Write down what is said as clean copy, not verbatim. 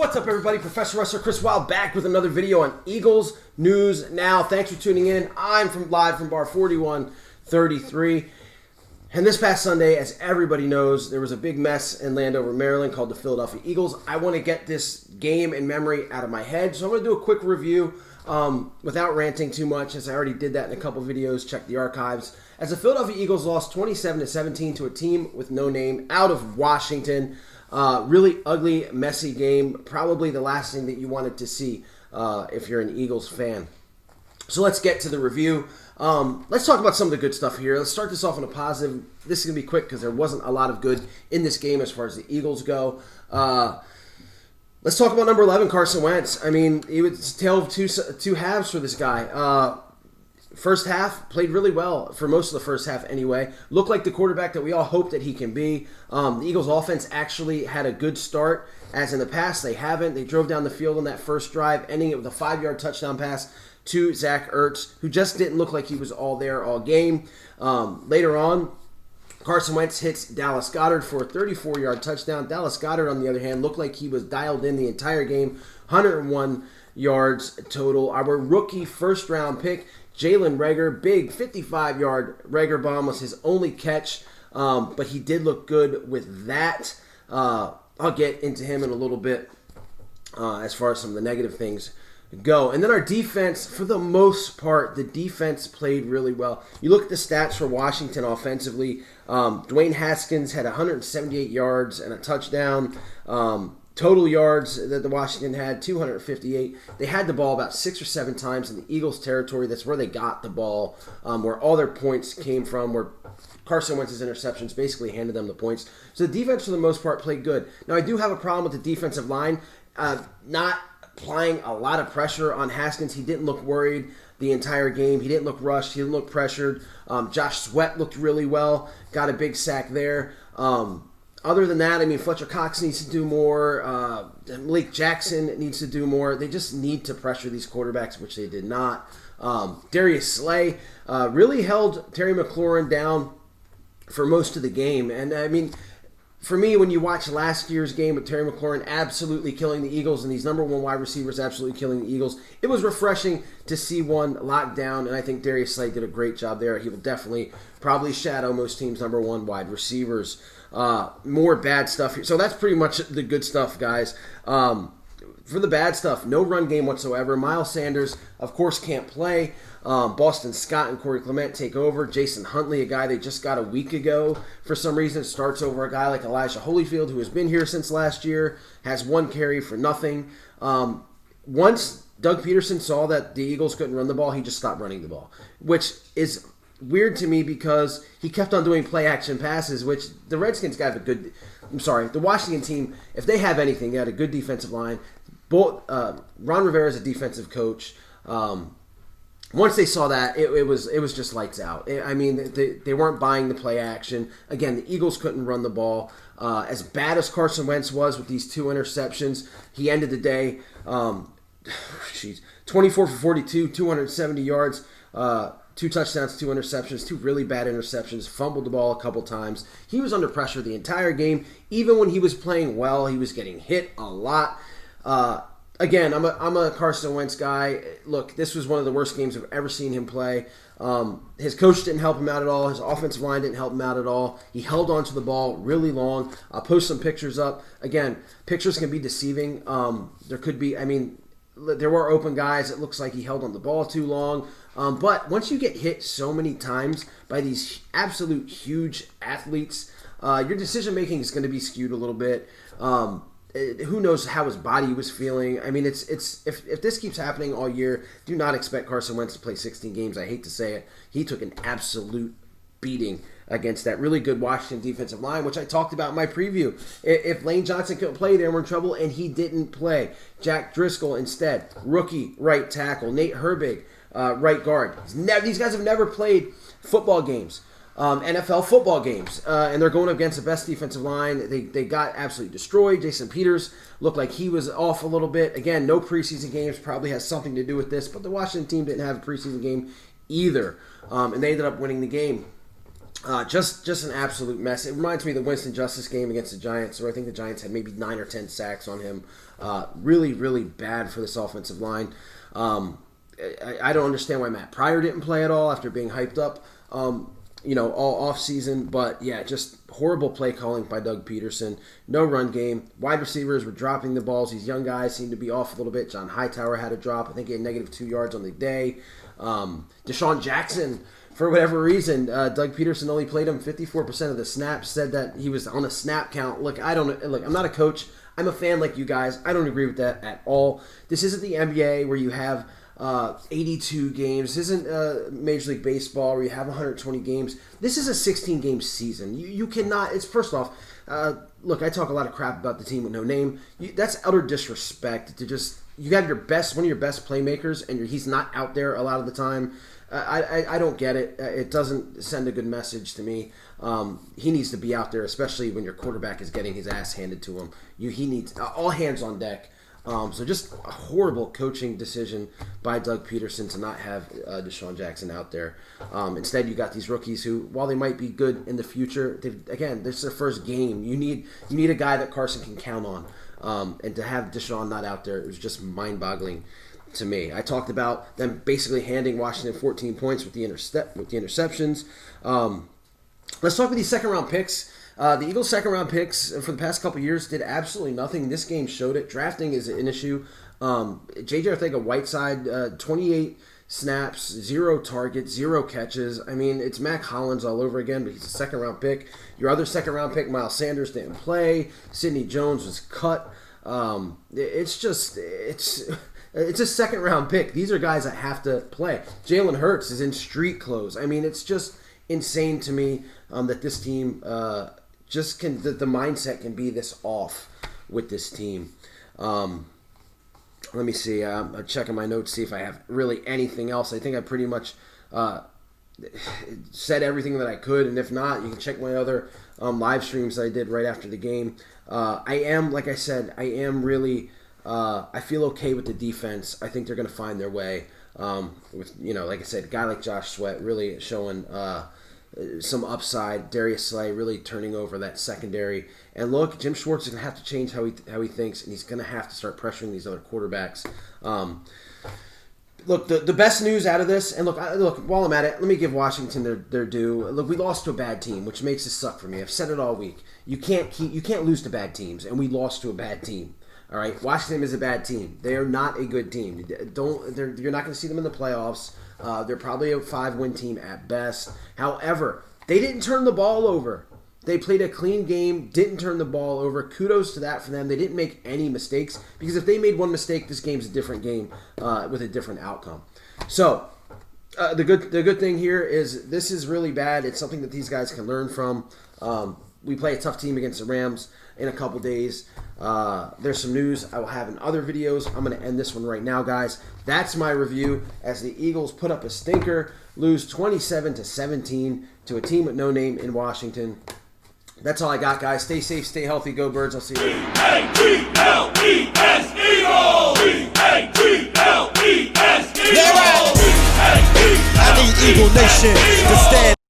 What's up, everybody? Professor Wrestler Chris Wild back with another video on Eagles News Now. Thanks for tuning in. I'm live from bar 4133. And this past Sunday, as everybody knows, there was a big mess in Landover, Maryland called the Philadelphia Eagles. I want to get this game in memory out of my head, so I'm going to do a quick review without ranting too much, as I already did that in a couple videos. Check the archives. As the Philadelphia Eagles lost 27-17 to a team with no name out of Washington. Really ugly, messy game. Probably the last thing that you wanted to see if you're an Eagles fan. So let's get to the review. Let's talk about some of the good stuff here. Let's start this off on a positive. This is going to be quick because there wasn't a lot of good in this game as far as the Eagles go. Let's talk about number 11, Carson Wentz. I mean, he was a tale of two halves for this guy. First half, played really well for most of the first half anyway. Looked like the quarterback that we all hope that he can be. The Eagles offense actually had a good start, as in the past they haven't. They drove down the field on that first drive, ending it with a 5-yard touchdown pass to Zach Ertz, who just didn't look like he was all there all game. Later on, Carson Wentz hits Dallas Goedert for a 34-yard touchdown. Dallas Goedert, on the other hand, looked like he was dialed in the entire game. 101 yards total. Our rookie first-round pick, Jalen Reagor, big 55-yard Reagor bomb was his only catch, but he did look good with that. I'll get into him in a little bit as far as some of the negative things go. And then our defense, for the most part, the defense played really well. You look at the stats for Washington offensively. Dwayne Haskins had 178 yards and a touchdown. Total yards that the Washington had, 258. They had the ball about 6 or 7 times in the Eagles' territory. That's where they got the ball, where all their points came from, where Carson Wentz's interceptions basically handed them the points. So the defense, for the most part, played good. Now, I do have a problem with the defensive line not applying a lot of pressure on Haskins. He didn't look worried the entire game. He didn't look rushed. He didn't look pressured. Josh Sweat looked really well. Got a big sack there. Other than that, I mean, Fletcher Cox needs to do more. Malik Jackson needs to do more. They just need to pressure these quarterbacks, which they did not. Darius Slay really held Terry McLaurin down for most of the game. And, I mean, for me, when you watch last year's game with Terry McLaurin absolutely killing the Eagles and these number one wide receivers absolutely killing the Eagles, it was refreshing to see one locked down, and I think Darius Slay did a great job there. He will definitely probably shadow most teams' number one wide receivers. More bad stuff here. So that's pretty much the good stuff, guys. For the bad stuff, no run game whatsoever. Miles Sanders, of course, can't play. Boston Scott and Corey Clement take over. Jason Huntley, a guy they just got a week ago, for some reason, starts over a guy like Elijah Holyfield, who has been here since last year, has 1 carry for nothing. Once Doug Peterson saw that the Eagles couldn't run the ball, he just stopped running the ball, which is weird to me because he kept on doing play-action passes, which the Redskins got the Washington team, if they have anything, they had a good defensive line. Ron Rivera is a defensive coach. Once they saw that, it was just lights out. I mean, they weren't buying the play action. Again, the Eagles couldn't run the ball. As bad as Carson Wentz was with these 2 interceptions, he ended the day 24 for 42, 270 yards, 2 touchdowns, 2 interceptions, 2 really bad interceptions, fumbled the ball a couple times. He was under pressure the entire game. Even when he was playing well, he was getting hit a lot. Again, I'm a Carson Wentz guy. Look, this was one of the worst games I've ever seen him play. His coach didn't help him out at all. His offensive line didn't help him out at all. He held onto the ball really long. I'll post some pictures up. Again, pictures can be deceiving. There could be, I mean, there were open guys. It looks like he held on the ball too long. But once you get hit so many times by these absolute huge athletes, your decision-making is going to be skewed a little bit. Who knows how his body was feeling. I mean, if this keeps happening all year, do not expect Carson Wentz to play 16 games. I hate to say it. He took an absolute beating against that really good Washington defensive line, which I talked about in my preview. If Lane Johnson couldn't play, they were in trouble, and he didn't play. Jack Driscoll instead, rookie right tackle. Nate Herbig, right guard. These guys have never played football games. NFL football games, and they're going up against the best defensive line. They got absolutely destroyed. Jason Peters looked like he was off a little bit. Again, no preseason games, probably has something to do with this, but the Washington team didn't have a preseason game either, and they ended up winning the game. Just an absolute mess. It reminds me of the Winston Justice game against the Giants, where I think the Giants had maybe 9 or 10 sacks on him. Really, really bad for this offensive line. I don't understand why Matt Pryor didn't play at all after being hyped up, all off season. But yeah, just horrible play calling by Doug Peterson. No run game. Wide receivers were dropping the balls. These young guys seemed to be off a little bit. John Hightower had a drop. I think he had -2 yards on the day. Desean Jackson, for whatever reason, Doug Peterson only played him 54% of the snaps. Said that he was on a snap count. Look, I'm not a coach. I'm a fan like you guys. I don't agree with that at all. This isn't the NBA where you have 82 games. This isn't Major League Baseball where you have 120 games. This is a 16-game season. You cannot. It's first off. Look, I talk a lot of crap about the team with no name. That's utter disrespect to just. You have one of your best playmakers, and he's not out there a lot of the time. I don't get it. It doesn't send a good message to me. He needs to be out there, especially when your quarterback is getting his ass handed to him. He needs all hands on deck. So just a horrible coaching decision by Doug Peterson to not have Desean Jackson out there. Instead, you got these rookies who, while they might be good in the future, this is their first game. You need a guy that Carson can count on. And to have Desean not out there, it was just mind-boggling to me. I talked about them basically handing Washington 14 points with the interceptions. Let's talk about these second-round picks. The Eagles' second-round picks for the past couple years did absolutely nothing. This game showed it. Drafting is an issue. J.J. Arcega-Whiteside, 28 snaps, 0 targets, 0 catches. I mean, it's Mac Hollins all over again, but he's a second-round pick. Your other second-round pick, Miles Sanders, didn't play. Sidney Jones was cut. It's a second-round pick. These are guys that have to play. Jalen Hurts is in street clothes. I mean, it's just insane to me that this team that the mindset can be this off with this team. Let me see. I'm checking my notes, see if I have really anything else. I think I pretty much said everything that I could, and if not, you can check my other live streams that I did right after the game. Like I said, I am really. I feel okay with the defense. I think they're going to find their way. With like I said, a guy like Josh Sweat really showing some upside. Darius Slay really turning over that secondary. And look, Jim Schwartz is going to have to change how he thinks, and he's going to have to start pressuring these other quarterbacks. Look, the best news out of this, and look, while I'm at it, let me give Washington their due. Look, we lost to a bad team, which makes it suck for me. I've said it all week. You can't lose to bad teams, and we lost to a bad team. All right, Washington is a bad team. They are not a good team. You're not going to see them in the playoffs. They're probably a 5-win team at best. However, they didn't turn the ball over. They played a clean game, didn't turn the ball over. Kudos to that for them. They didn't make any mistakes, because if they made one mistake, this game's a different game with a different outcome. So the good thing here is this is really bad. It's something that these guys can learn from. We play a tough team against the Rams in a couple days. There's some news I will have in other videos. I'm going to end this one right now, guys. That's my review as the Eagles put up a stinker, lose 27-17 to a team with no name in Washington. That's all I got, guys. Stay safe, stay healthy. Go Birds. I'll see you later. E-A-G-L-E-S Eagles! E-A-G-L-E-S Eagles! I need Eagle Nation to stand